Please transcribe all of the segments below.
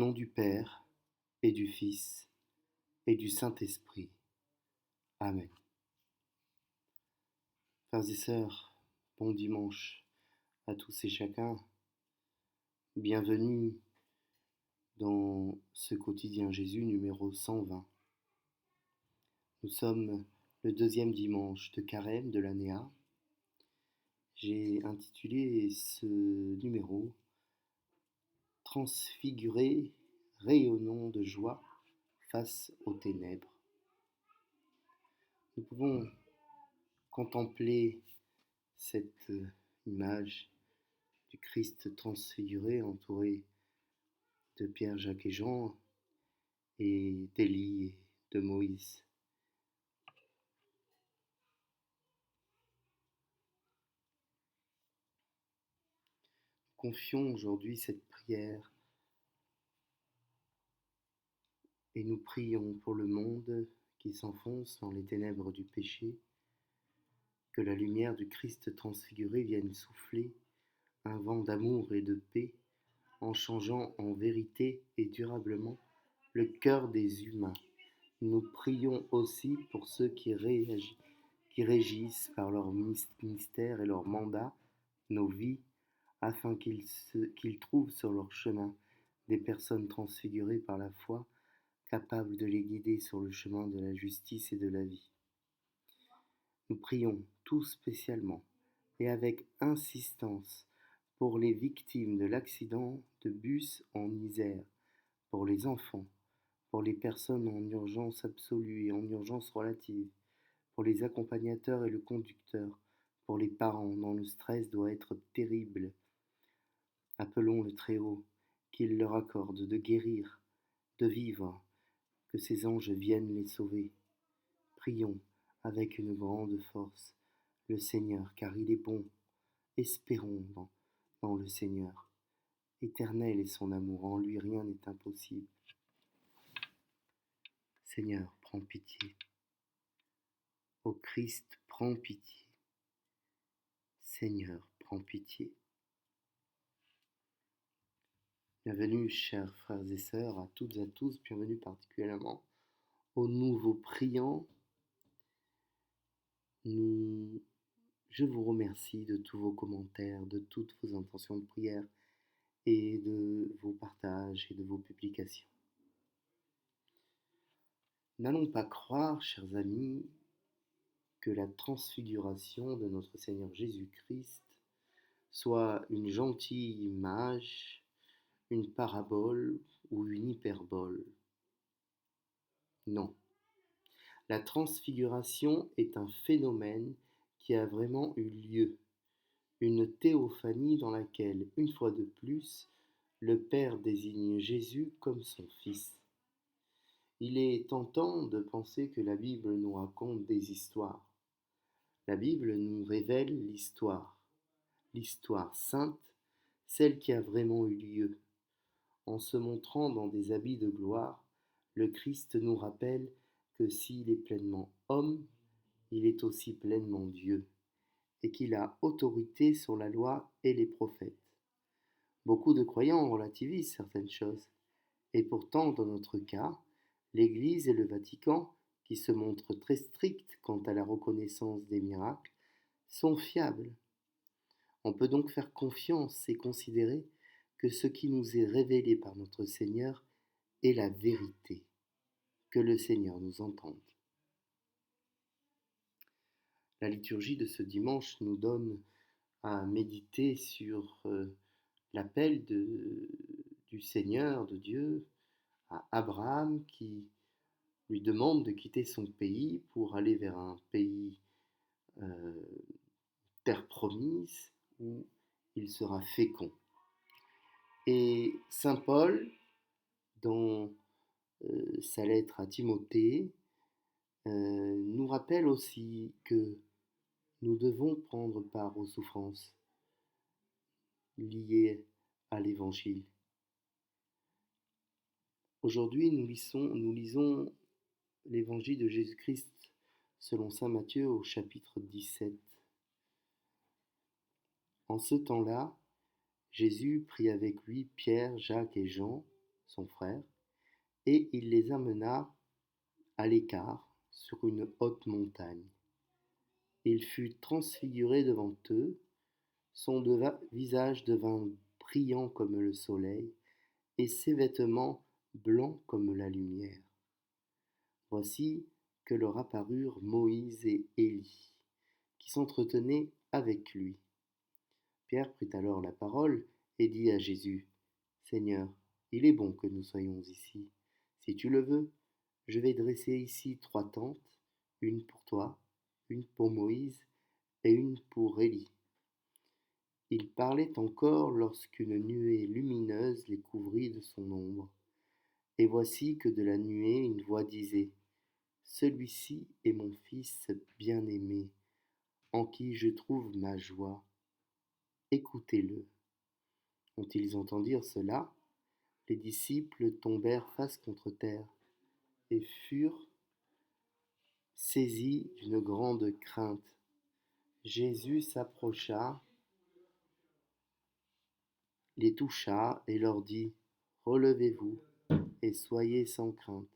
Au nom du Père, et du Fils, et du Saint-Esprit. Amen. Frères et sœurs, bon dimanche à tous et chacun. Bienvenue dans ce quotidien Jésus numéro 120. Nous sommes le deuxième dimanche de Carême de l'année A. J'ai intitulé ce numéro « Transfiguré, rayonnant de joie face aux ténèbres ». Nous pouvons contempler cette image du Christ transfiguré entouré de Pierre, Jacques et Jean et d'Élie et de Moïse. Confions aujourd'hui cette prière et nous prions pour le monde qui s'enfonce dans les ténèbres du péché, que la lumière du Christ transfiguré vienne souffler un vent d'amour et de paix en changeant en vérité et durablement le cœur des humains. Nous prions aussi pour ceux qui régissent par leur mystère et leur mandat nos vies, afin qu'ils trouvent sur leur chemin des personnes transfigurées par la foi, capables de les guider sur le chemin de la justice et de la vie. Nous prions tout spécialement et avec insistance pour les victimes de l'accident de bus en Isère, pour les enfants, pour les personnes en urgence absolue et en urgence relative, pour les accompagnateurs et le conducteur, pour les parents dont le stress doit être terrible. Appelons le Très-Haut, qu'il leur accorde de guérir, de vivre, que ces anges viennent les sauver. Prions avec une grande force le Seigneur, car il est bon. Espérons dans le Seigneur. Éternel est son amour, en lui rien n'est impossible. Seigneur, prends pitié. Ô Christ, prends pitié. Seigneur, prends pitié. Bienvenue, chers frères et sœurs, à toutes et à tous, bienvenue particulièrement aux nouveaux priants. Je vous remercie de tous vos commentaires, de toutes vos intentions de prière et de vos partages et de vos publications. N'allons pas croire, chers amis, que la transfiguration de notre Seigneur Jésus-Christ soit une gentille image, une parabole ou une hyperbole. Non. La transfiguration est un phénomène qui a vraiment eu lieu, une théophanie dans laquelle, une fois de plus, le Père désigne Jésus comme son Fils. Il est tentant de penser que la Bible nous raconte des histoires. La Bible nous révèle l'histoire sainte, celle qui a vraiment eu lieu. En se montrant dans des habits de gloire, le Christ nous rappelle que s'il est pleinement homme, il est aussi pleinement Dieu, et qu'il a autorité sur la loi et les prophètes. Beaucoup de croyants relativisent certaines choses, et pourtant, dans notre cas, l'Église et le Vatican, qui se montrent très stricts quant à la reconnaissance des miracles, sont fiables. On peut donc faire confiance et considérer que ce qui nous est révélé par notre Seigneur est la vérité. Que le Seigneur nous entende. La liturgie de ce dimanche nous donne à méditer sur l'appel du Seigneur, de Dieu, à Abraham qui lui demande de quitter son pays pour aller vers un pays terre promise où il sera fécond. Et saint Paul, dans sa lettre à Timothée, nous rappelle aussi que nous devons prendre part aux souffrances liées à l'Évangile. Aujourd'hui, nous lisons l'Évangile de Jésus-Christ selon saint Matthieu au chapitre 17. En ce temps-là, Jésus prit avec lui Pierre, Jacques et Jean, son frère, et il les amena à l'écart sur une haute montagne. Il fut transfiguré devant eux, son visage devint brillant comme le soleil, et ses vêtements blancs comme la lumière. Voici que leur apparurent Moïse et Élie, qui s'entretenaient avec lui. Pierre prit alors la parole et dit à Jésus, Seigneur, il est bon que nous soyons ici. Si tu le veux, je vais dresser ici 3 tentes, une pour toi, une pour Moïse et une pour Élie. Il parlait encore lorsqu'une nuée lumineuse les couvrit de son ombre. Et voici que de la nuée une voix disait, Celui-ci est mon Fils bien-aimé, en qui je trouve ma joie. Écoutez-le. Quand ils entendirent cela, les disciples tombèrent face contre terre et furent saisis d'une grande crainte. Jésus s'approcha, les toucha et leur dit, Relevez-vous et soyez sans crainte.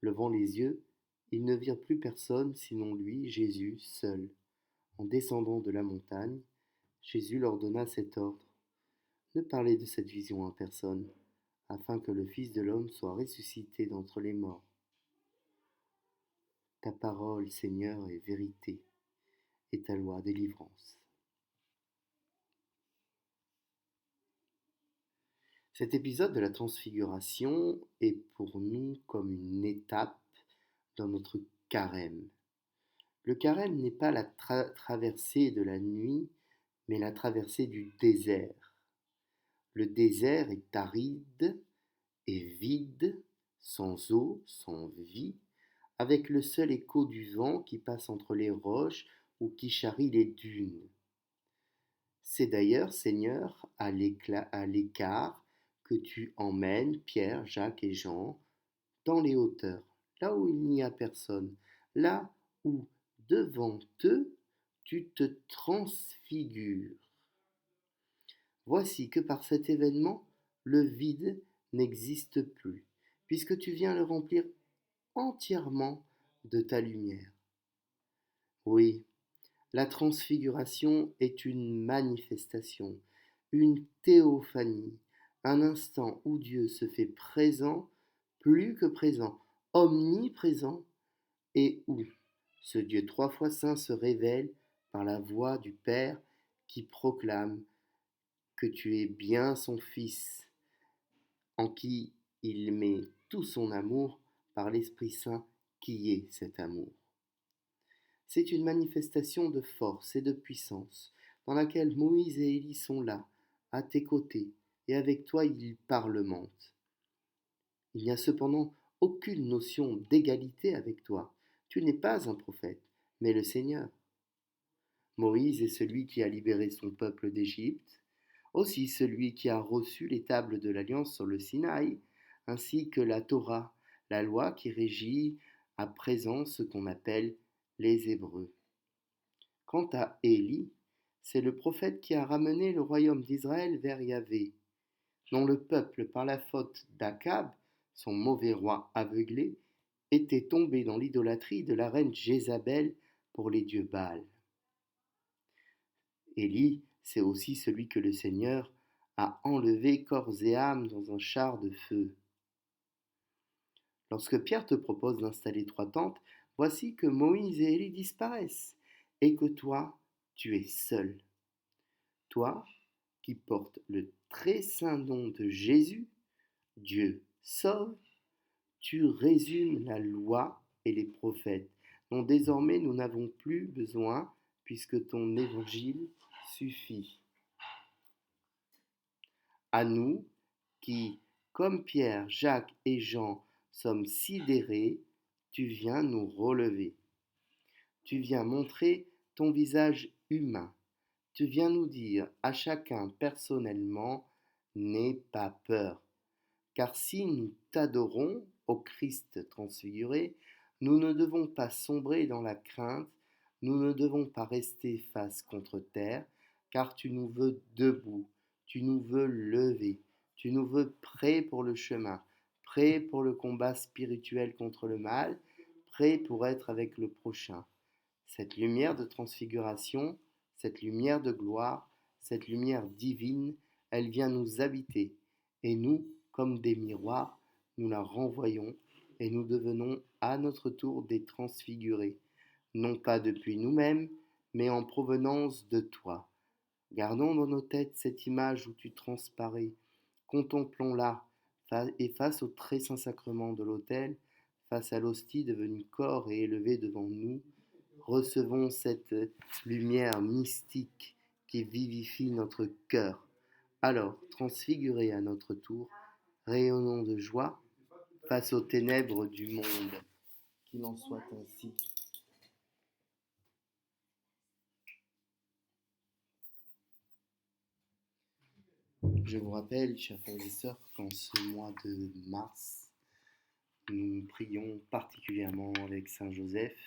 Levant les yeux, ils ne virent plus personne sinon lui, Jésus, seul. En descendant de la montagne, Jésus leur donna cet ordre. Ne parlez de cette vision à personne, afin que le Fils de l'homme soit ressuscité d'entre les morts. Ta parole, Seigneur, est vérité, et ta loi délivrance. Cet épisode de la Transfiguration est pour nous comme une étape dans notre carême. Le carême n'est pas la traversée de la nuit, mais la traversée du désert. Le désert est aride et vide, sans eau, sans vie, avec le seul écho du vent qui passe entre les roches ou qui charrie les dunes. C'est d'ailleurs, Seigneur, à l'écart que tu emmènes Pierre, Jacques et Jean dans les hauteurs, là où il n'y a personne, là où, devant eux, tu te transfigures. Voici que par cet événement, le vide n'existe plus, puisque tu viens le remplir entièrement de ta lumière. Oui, la transfiguration est une manifestation, une théophanie, un instant où Dieu se fait présent, plus que présent, omniprésent, et où ce Dieu 3 fois saint se révèle par la voix du Père qui proclame que tu es bien son Fils, en qui il met tout son amour par l'Esprit Saint qui est cet amour. C'est une manifestation de force et de puissance, dans laquelle Moïse et Élie sont là, à tes côtés, et avec toi ils parlementent. Il n'y a cependant aucune notion d'égalité avec toi. Tu n'es pas un prophète, mais le Seigneur. Moïse est celui qui a libéré son peuple d'Égypte, aussi celui qui a reçu les tables de l'Alliance sur le Sinaï, ainsi que la Torah, la loi qui régit à présent ce qu'on appelle les Hébreux. Quant à Élie, c'est le prophète qui a ramené le royaume d'Israël vers Yahvé, dont le peuple, par la faute d'Akab, son mauvais roi aveuglé, était tombé dans l'idolâtrie de la reine Jézabel pour les dieux Baal. Élie, c'est aussi celui que le Seigneur a enlevé corps et âme dans un char de feu. Lorsque Pierre te propose d'installer 3 tentes, voici que Moïse et Élie disparaissent, et que toi, tu es seul. Toi, qui portes le très saint nom de Jésus, Dieu sauve, tu résumes la loi et les prophètes, dont désormais nous n'avons plus besoin, puisque ton évangile suffit. À nous, qui, comme Pierre, Jacques et Jean, sommes sidérés, tu viens nous relever. Tu viens montrer ton visage humain. Tu viens nous dire à chacun personnellement, n'aie pas peur. Car si nous t'adorons, ô Christ transfiguré, nous ne devons pas sombrer dans la crainte, nous ne devons pas rester face contre terre, car tu nous veux debout, tu nous veux lever, Tu nous veux prêts pour le chemin, prêts pour le combat spirituel contre le mal, prêts pour être avec le prochain. Cette lumière de transfiguration, cette lumière de gloire, cette lumière divine, elle vient nous habiter. Et nous, comme des miroirs, nous la renvoyons et nous devenons à notre tour des transfigurés, non pas depuis nous-mêmes, mais en provenance de toi. Gardons dans nos têtes cette image où tu transparais. Contemplons-la et face au très saint sacrement de l'autel, face à l'hostie devenue corps et élevée devant nous, recevons cette lumière mystique qui vivifie notre cœur. Alors, transfigurés à notre tour, rayonnons de joie face aux ténèbres du monde. Qu'il en soit ainsi. Je vous rappelle, chers frères et sœurs, qu'en ce mois de mars, nous prions particulièrement avec Saint Joseph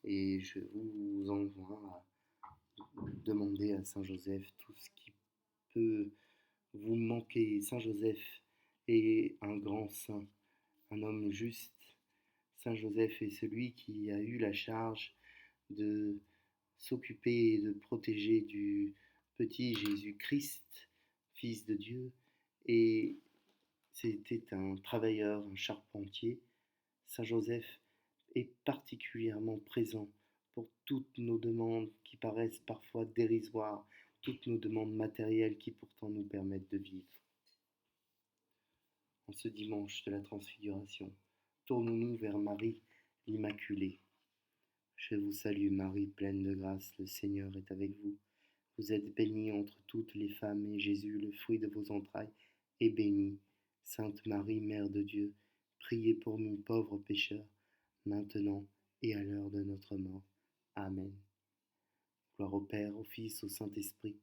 et je vous envoie à demander à Saint Joseph tout ce qui peut vous manquer. Saint Joseph est un grand saint, un homme juste. Saint Joseph est celui qui a eu la charge de s'occuper et de protéger du petit Jésus-Christ, Fils de Dieu, et c'était un travailleur, un charpentier. Saint Joseph est particulièrement présent pour toutes nos demandes qui paraissent parfois dérisoires, toutes nos demandes matérielles qui pourtant nous permettent de vivre. En ce dimanche de la Transfiguration, tournons-nous vers Marie l'Immaculée. Je vous salue Marie, pleine de grâce, le Seigneur est avec vous. Vous êtes bénie entre toutes les femmes, et Jésus, le fruit de vos entrailles, est béni. Sainte Marie, Mère de Dieu, priez pour nous pauvres pécheurs, maintenant et à l'heure de notre mort. Amen. Gloire au Père, au Fils, au Saint-Esprit,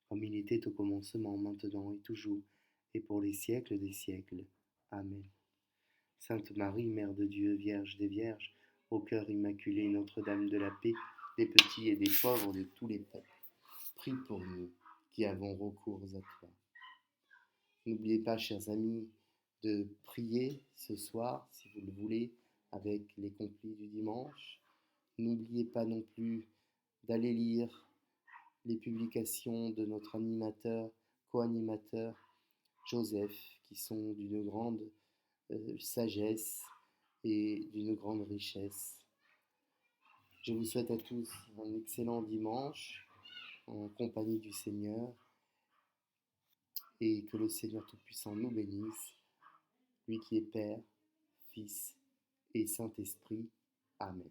comme il était au commencement, maintenant et toujours, et pour les siècles des siècles. Amen. Sainte Marie, Mère de Dieu, Vierge des Vierges, au cœur immaculé, Notre-Dame de la paix, des petits et des pauvres de tous les peuples, prie pour nous qui avons recours à toi. N'oubliez pas, chers amis, de prier ce soir, si vous le voulez, avec les complis du dimanche. N'oubliez pas non plus d'aller lire les publications de notre animateur, co-animateur Joseph, qui sont d'une grande sagesse et d'une grande richesse. Je vous souhaite à tous un excellent dimanche en compagnie du Seigneur et que le Seigneur Tout-Puissant nous bénisse, lui qui est Père, Fils et Saint-Esprit. Amen.